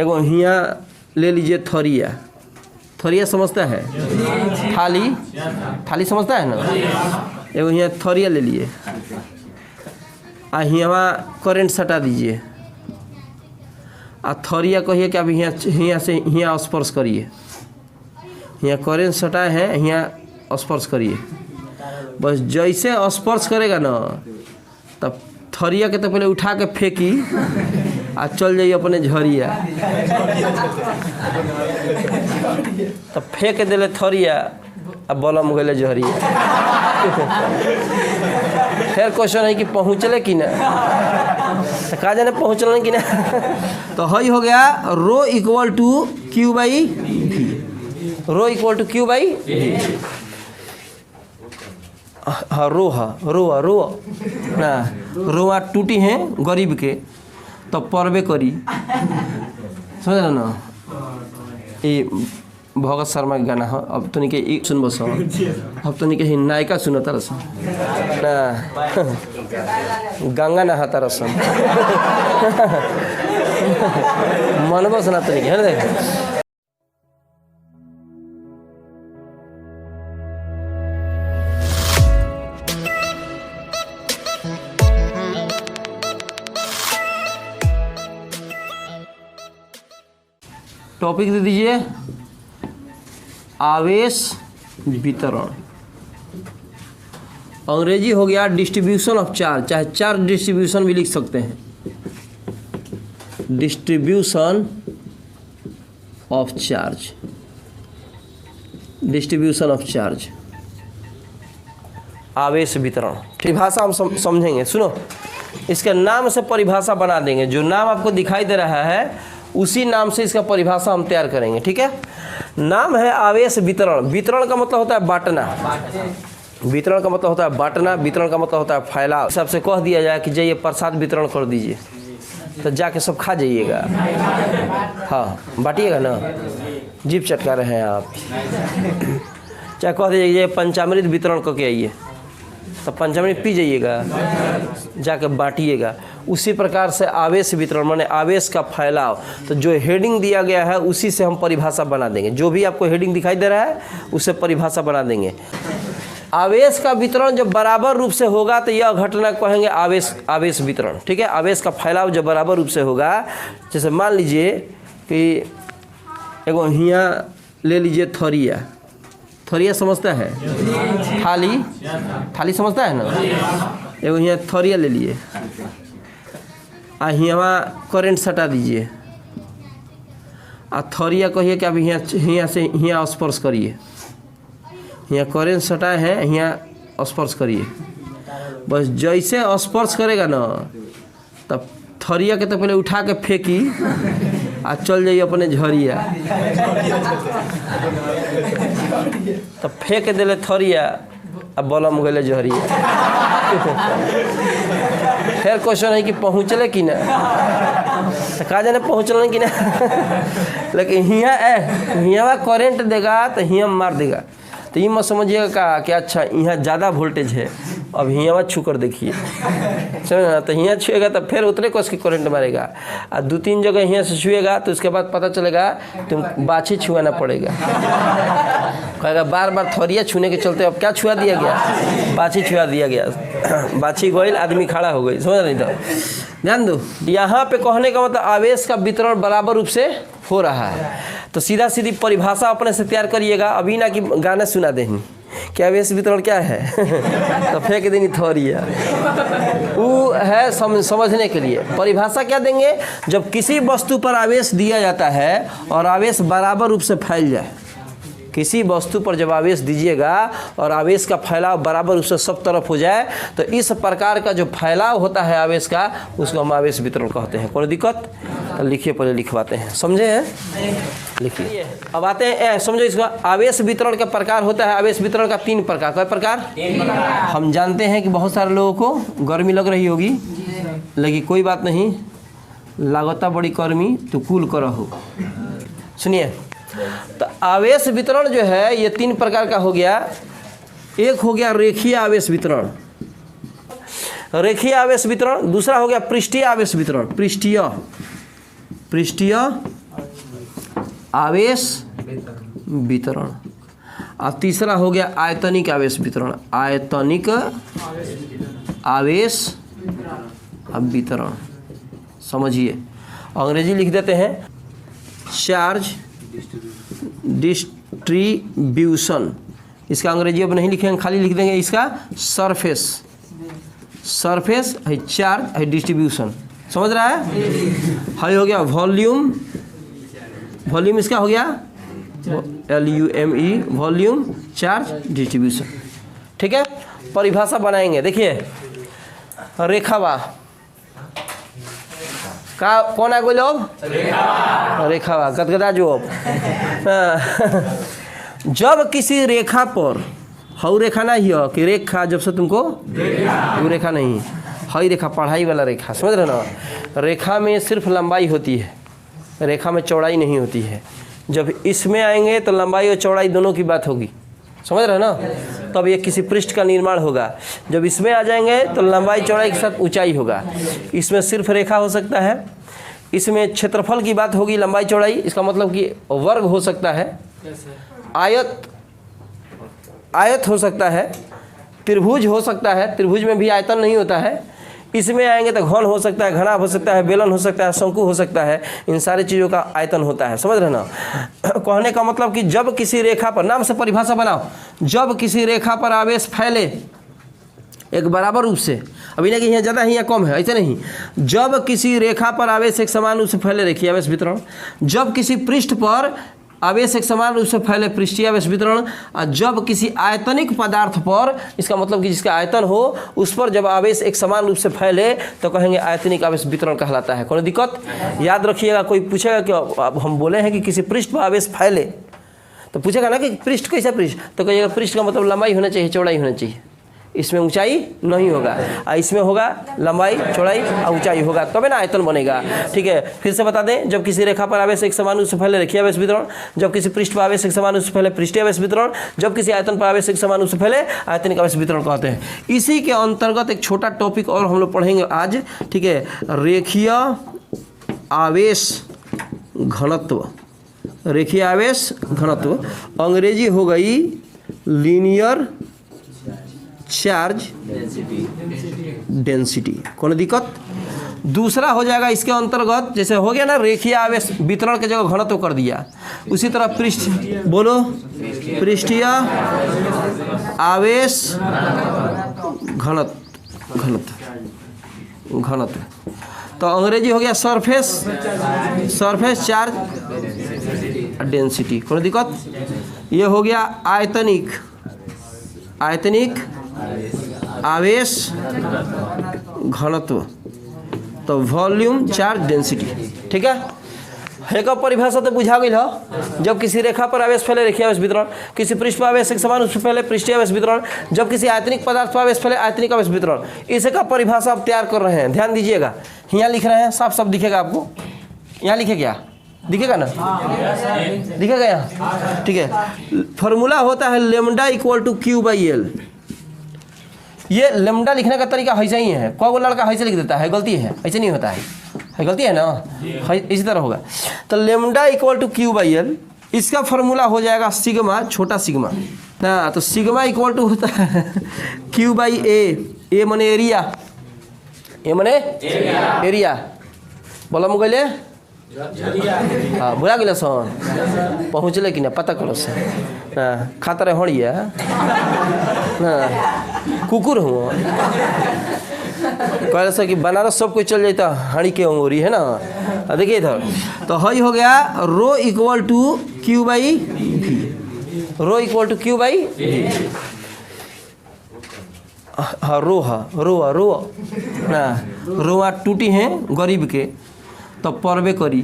एगो हिया ले लीजिए थरिया। थरिया समझता है? थाली, थाली समझता है ना? एगो हिया थरिया ले लिए आ हियाँ करेंट सटा दीजिए आ थरिया कहिए कि अब हियाँ से हियाँ स्पर्श करिए। हियाँ करेंट सटा है, हियाँ स्पर्श करिए। बस जैसे स्पर्श करेगा ना तब थरिया के तो पहले उठा के फेंकी आ चल जाइए अपने झरिया। तब फेंक दिले थरिया आ बलम गए झरिया। फिर क्वेश्चन है कि पहुँचले कि ना, तो कहा जाने पहुँचल कि ना। तो हई हो गया rho equal to Q by V. Rho equal to Q by V. हाँ रो ना रोआ टूटी हैं गरीब के तो परबे करी, समझ ना। ये भगत शर्मा के गाना है। अब तो नहीं के सुन बस, अब तो नहीं के नायिका सुनो तरस ना गंगा नहा तरस मन बस ना तो नहीं है ना। टॉपिक दे दीजिए आवेश वितरण। अंग्रेजी हो गया डिस्ट्रीब्यूशन ऑफ चार्ज, चाहे चार्ज डिस्ट्रीब्यूशन भी लिख सकते हैं। Distribution of charge, distribution of charge, आवेश वितरण। परिभाषा हम समझेंगे। सुनो, इसके नाम से परिभाषा बना देंगे। जो नाम आपको दिखाई दे रहा है उसी नाम से इसका परिभाषा हम तैयार करेंगे, ठीक है। नाम है आवेश वितरण। वितरण का मतलब होता है बांटना। वितरण का मतलब होता है बांटना। वितरण का मतलब होता है फैलाव। सबसे कह दिया जाए कि जाइए प्रसाद वितरण कर दीजिए तो जाके सब खा जाइएगा। हाँ, बांटिएगा ना। जीभ चटका रहे हैं आप। चाहे कह दीजिए पंचामृत वितरण करके आइए तो पंचामृत पी जाइएगा, जाके बांटिएगा। उसी प्रकार से आवेश वितरण माने आवेश का फैलाव। तो जो हेडिंग दिया गया है उसी से हम परिभाषा बना देंगे। जो भी आपको हेडिंग दिखाई दे रहा है उससे परिभाषा बना देंगे। आवेश का वितरण जब बराबर रूप से होगा तो यह घटना कहेंगे आवेश वितरण, ठीक है। आवेश का फैलाव जब बराबर रूप से होगा, जैसे मान लीजिए कि एगो हियाँ ले लीजिए थरिया। थरिया समझता है? थाली, थाली समझता है ना? एगो हियाँ थरिया ले लिए आ हियाँ करेंट सटा दीजिए आ थरिया कहिए कि अब हियाँ से हियाँ स्पर्श करिए। हियाँ करेंट सटा है, हियाँ स्पर्श करिए। बस जैसे स्पर्श करेगा ना तब थरिया के तो पहले उठा के फेंकी आ चल जाइए अपने झरिया। तो फेंक दिले थरिया आ बलम गए झरिया। फिर क्वेश्चन है कि पहुँचले कि ना, तो कहा जाने पहुँचल कि ना। लेकिन हियाँ करेंट देगा तो हियाँ मार देगा। तो ये मत समझिएगा कि अच्छा यहाँ ज़्यादा वोल्टेज है, अब हियाँ छू कर देखिए, समझ ना। तो हियाँ छुएगा तो फिर उतने को उसकी करंट मारेगा और 2-3 जगह हियाँ से छुएगा तो उसके बाद पता चलेगा तुम बाछी छुआना पड़ेगा। कहेगा बार बार थरिया छूने के चलते अब क्या छुआ दिया गया, बाछी छुआ दिया गया। बाछी गोइल, आदमी खड़ा हो गई, समझ नहीं। तो ध्यान दो, यहाँ पे कहने का मतलब आवेश का वितरण बराबर रूप से हो रहा है। तो सीधा सीधी परिभाषा अपने से तैयार करिएगा। अभी ना कि गाना सुना देंगे कि आवेश वितरण क्या है। तो फेंक देनी थोरिया, वो है समझने के लिए। परिभाषा क्या देंगे? जब किसी वस्तु पर आवेश दिया जाता है और आवेश बराबर रूप से फैल जाए। किसी वस्तु पर जब आवेश दीजिएगा और आवेश का फैलाव बराबर रूप से सब तरफ हो जाए तो इस प्रकार का जो फैलाव होता है आवेश का, उसको हम आवेश वितरण कहते हैं। कोई दिक्कत? तो लिखिए, पहले लिखवाते हैं, समझे हैं? लिखिए। अब आते हैं समझो इसका आवेश वितरण का प्रकार होता है। आवेश वितरण का 3 प्रकार। कई प्रकार? हम जानते हैं कि बहुत सारे लोगों को गर्मी लग रही होगी, लेकिन कोई बात नहीं, लागता बड़ी गर्मी तो कूल करो। सुनिए, तो आवेश वितरण जो है ये 3 प्रकार का हो गया। एक हो गया रेखीय आवेश वितरण, रेखीय आवेश वितरण। दूसरा हो गया पृष्ठीय आवेश वितरण, पृष्ठीय आवेश वितरण। और तीसरा हो गया आयतनिक आवेश वितरण। आयतनिक आवेश वितरण समझिए। अंग्रेजी लिख देते हैं चार्ज डिस्ट्रीब्यूशन। इसका अंग्रेजी अब नहीं लिखेंगे, खाली लिख देंगे इसका सरफेस। सरफेस है चार्ज है डिस्ट्रीब्यूशन, समझ रहा है। हाई हो गया वॉल्यूम। वॉल्यूम इसका हो गया LUME वॉल्यूम चार्ज डिस्ट्रीब्यूशन। ठीक है, परिभाषा बनाएंगे। देखिए रेखावा का कौन है, कोई लोग रेखावा गदगदा जो जब किसी रेखा पर, हाउ रेखा ना ही हो कि रेखा जब से तुमको वो रेखा नहीं, हाई रेखा पढ़ाई वाला रेखा, समझ रहे ना। रेखा में सिर्फ लंबाई होती है, रेखा में चौड़ाई नहीं होती है। जब इसमें आएंगे तो लंबाई और चौड़ाई दोनों की बात होगी, समझ रहे ना। तब ये किसी पृष्ठ का निर्माण होगा। जब इसमें आ जाएंगे तो लंबाई चौड़ाई के साथ ऊंचाई होगा। इसमें सिर्फ रेखा हो सकता है, इसमें क्षेत्रफल की बात होगी, लंबाई चौड़ाई, इसका मतलब कि वर्ग हो सकता है, आयत हो सकता है, त्रिभुज हो सकता है, त्रिभुज में भी आयतन नहीं होता है। इसमें आएंगे तो घन हो सकता है, घना हो सकता है, बेलन हो सकता है, शंकु हो सकता है। इन सारी चीज़ों का आयतन होता है, समझ रहे ना। कहने का मतलब कि जब किसी रेखा पर, नाम से परिभाषा बनाओ, जब किसी रेखा पर आवेश फैले एक बराबर रूप से, अभी नहीं कि यहाँ ज़्यादा है यहाँ कम है, ऐसे नहीं। जब किसी रेखा पर आवेश एक समान रूप से फैले, रेखीय आवेश वितरण। जब किसी पृष्ठ पर आवेश एक समान रूप से फैले, पृष्ठीय आवेश वितरण। और जब किसी आयतनिक पदार्थ पर, इसका मतलब कि जिसका आयतन हो उस पर जब आवेश एक समान रूप से फैले तो कहेंगे आयतनिक आवेश वितरण कहलाता है। कोई दिक्कत? याद रखिएगा। कोई पूछेगा कि अब हम बोले हैं कि किसी पृष्ठ पर आवेश फैले, तो पूछेगा ना कि पृष्ठ कैसा पृष्ठ, तो कहिएगा पृष्ठ का मतलब लंबाई होना चाहिए, चौड़ाई होना चाहिए। इसमें ऊंचाई नहीं होगा, इसमें होगा लंबाई चौड़ाई और ऊंचाई होगा, तब ना आयतन बनेगा। ठीक है, फिर से बता दें। जब किसी रेखा पर आवेश एक समान रूप से फैले, रेखीय आवेश वितरण। जब किसी पृष्ठ पर आवेश एक समान रूप से फैले, पृष्ठीय आवेश वितरण। जब किसी आयतन पर आवेश एक समान रूप से फैले, आयतनिक आवेश वितरण कहते हैं। इसी के अंतर्गत एक छोटा टॉपिक और हम लोग पढ़ेंगे आज। ठीक है, रेखीय आवेश घनत्व। रेखीय आवेश घनत्व अंग्रेजी हो गई लीनियर चार्ज डेंसिटी। कौन दिक्कत? दूसरा हो जाएगा इसके अंतर्गत, जैसे हो गया ना रेखीय आवेश वितरण के जगह घनत्व कर दिया, उसी तरह पृष्ठ, बोलो, पृष्ठीय आवेश घनत्व। तो अंग्रेजी हो गया सरफेस चार्ज डेंसिटी। कौन दिक्कत? ये हो गया आयतनिक आवेश घनत्व, तो वॉल्यूम चार्ज डेंसिटी। ठीक है, एक परिभाषा तो बुझा गई है। जब किसी रेखा पर आवेश फैले, रेखीय आवेश वितरण। किसी पृष्ठ पर आवेश एक समान रूप से फैले, पृष्ठीय आवेश वितरण। जब किसी आयतनिक पदार्थ पर आवेश फैले, आयतनिक आवेश वितरण। इसका परिभाषा आप तैयार कर रहे हैं, ध्यान दीजिएगा। यहाँ लिख रहे हैं, साफ साफ दिखेगा आपको। यहाँ लिखे क्या दिखेगा ना, दिखेगा यहाँ। ठीक है, फॉर्मूला होता है लेमडा इक्वल टू Q/L। ये लेमडा लिखने का तरीका ऐसा ही है। कोई लड़का ऐसे लिख देता है, गलती है, ऐसे नहीं होता है, गलती है ना, इसी तरह होगा। तो लेमडा इक्वल टू Q/L, इसका फॉर्मूला हो जाएगा सिग्मा, छोटा सिग्मा ना। तो सिग्मा इक्वल टू होता है Q/A। ए मने एरिया, ए मने एरिया। बोला मुगले हाँ, बुरा गिला सन पहुँचले कि ना पता करो से खाता रहे हड़िया ना कुकुर हुआ कह से कि बनारस सब कोई चल जाता हड़ी के अंगूरी है ना। देखिए इधर तो हई हो गया rho equal to Q/V, rho equal to Q/V। हाँ रो ना, रोआ टूटी हैं गरीब के तो परबे करी,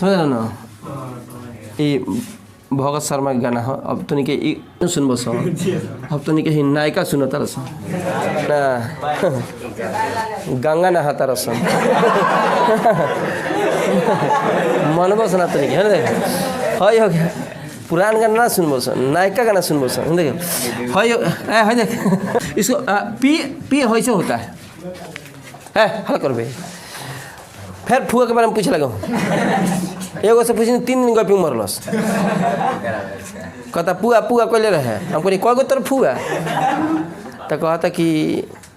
समझ ना। ये भगत शर्मा के गाना है। अब तो नहीं सुनबो सो, अब तो नहीं नायिका सुनो तरस ना, गंगा नहा तरस मनबो सुना तो नहीं है ना। हई हो गया पुरान गाना ना सुनबो सो, नायिका गाना सुनबो सो। देखो हई देख इसको पी हो से होता है हल कर बे। फिर फुआ के बारे में पूछ लगा एगो से पूछनी 3 दिन गपी मरलस कहता पुआ पुआ कैले रहे हम कहनी कगो तर फुआ तो कहता कि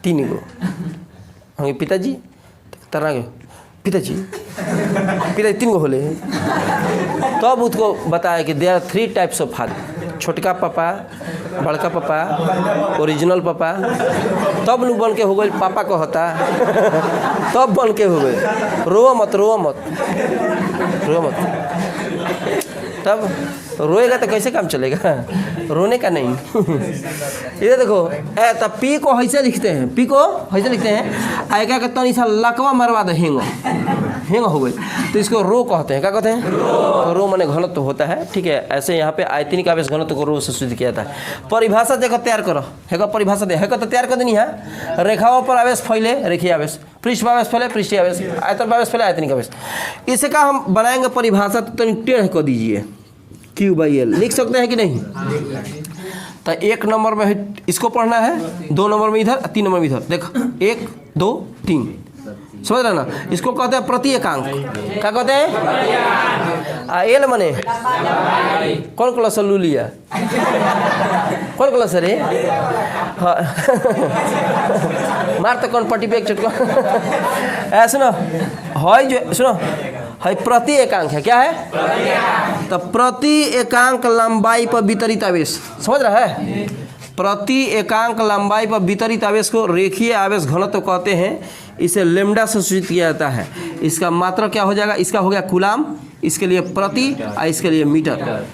3 गो हम पिताजी तरह पिताजी 3 गो होले तब उसको बताया कि देयर 3 टाइप्स ऑफ फादर छोटका पापा बड़का पापा ओरिजिनल पापा तब लोग बन के हो गए पापा कहता तब बन के हो गए रो मत तब रोएगा तो कैसे काम चलेगा रोने का नहीं इधर देखो तब पी को ऐसे लिखते हैं आएगा कि तनी सा लकवा मरवा दे हेंग हो गई तो इसको रो कहते हैं। क्या कहते हैं तो रो माने घनत्व होता है। ठीक है, ऐसे यहाँ पे आयतनिक आवेश घनत्व को रो से सिद्ध किया था। परिभाषा देखो तैयार करो है परिभाषा दे है तो तैयार कर देनी है। रेखाओं पर आवेश फैले रेखीय आवेश, पृष्ठ आवेश फैले पृष्ठीय आवेश, आयतन आवेश फैले आयतनिक आवेश। इसे का हम बनाएंगे परिभाषा तो टेढ़ कर दीजिए Q/L लिख सकते हैं कि नहीं। तो 1 नंबर में इसको पढ़ना है, 2 नंबर में इधर, 3 नंबर में इधर। देखो 1 2 3 समझ रहे ना। इसको कहते हैं प्रति एकांक। क्या कहते हैं एल मने कौन क्लास लू लिया कौन क्लास रे मार तो कौन पट्टी पे एक चटका सुनो है जो सुनो है प्रति एकांक है। क्या है तो प्रति एकांक लंबाई पर वितरित आवेश। समझ रहा है प्रति एकांक लंबाई पर वितरित आवेश को रेखीय आवेश घनत्व कहते हैं। इसे लैम्डा से सूचित किया जाता है। इसका मात्रक क्या हो जाएगा, इसका हो गया कूलाम, इसके लिए प्रति और इसके लिए मीटर।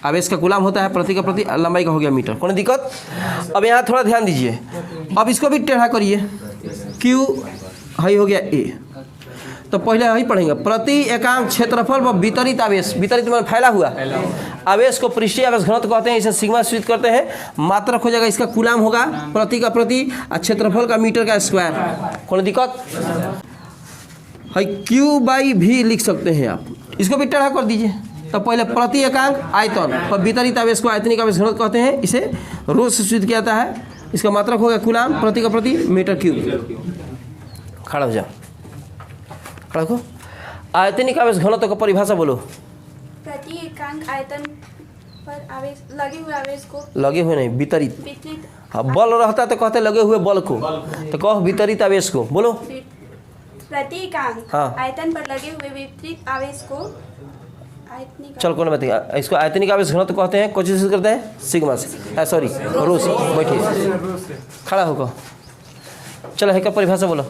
आवेश का कूलाम होता है प्रति का प्रति, लंबाई का हो गया मीटर। कोई दिक्कत। अब यहाँ थोड़ा ध्यान दीजिए, अब इसको भी टेढ़ा करिए। क्यू हाई हो गया ए, तो पहले यही पढ़ेंगे प्रति एकांक क्षेत्रफल व वितरित आवेश। वितरित में फैला हुआ आवेश को पृष्ठीय आवेश घनत्व कहते हैं। इसे सिग्मा सूचित करते हैं। मात्रक हो जाएगा इसका कूलाम होगा प्रति का प्रति और क्षेत्रफल का मीटर का स्क्वायर। कोई दिक्कत है। Q/V लिख सकते हैं आप, इसको भी टेढ़ा कर दीजिए। तो पहले प्रति एकांक आयतन पर वितरित आवेश को आयतनिक आवेश घनत्व कहते हैं। इसे रो से सूचित किया जाता है। इसका मात्रक होगा कूलाम प्रति का प्रति मीटर क्यूब। खड़ा हो जाओ, रखो। आयतनिक आवेश घनत्व का परिभाषा बोलो। प्रति एकांक आयतन पर आवेश लगे हुए आवेश को, लगे हुए नहीं वितरित। हाँ बल रहता तो कहते लगे हुए बल को, तो कहो वितरित आवेश को बोलो। प्रति एकांक हाँ आयतन पर लगे हुए वितरित आवेश को आयतनिक। चल कौन बताइए इसको आयतनिक आवेश घनत्व कहते हैं। कोशिश करते हैं सिग्मा से, सॉरी रो से। बैठिए खड़ा होकर, चलो है क्या परिभाषा बोलो।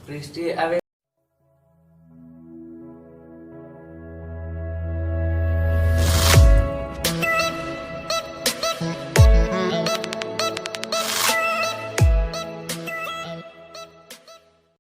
पृष्ठीय आवेश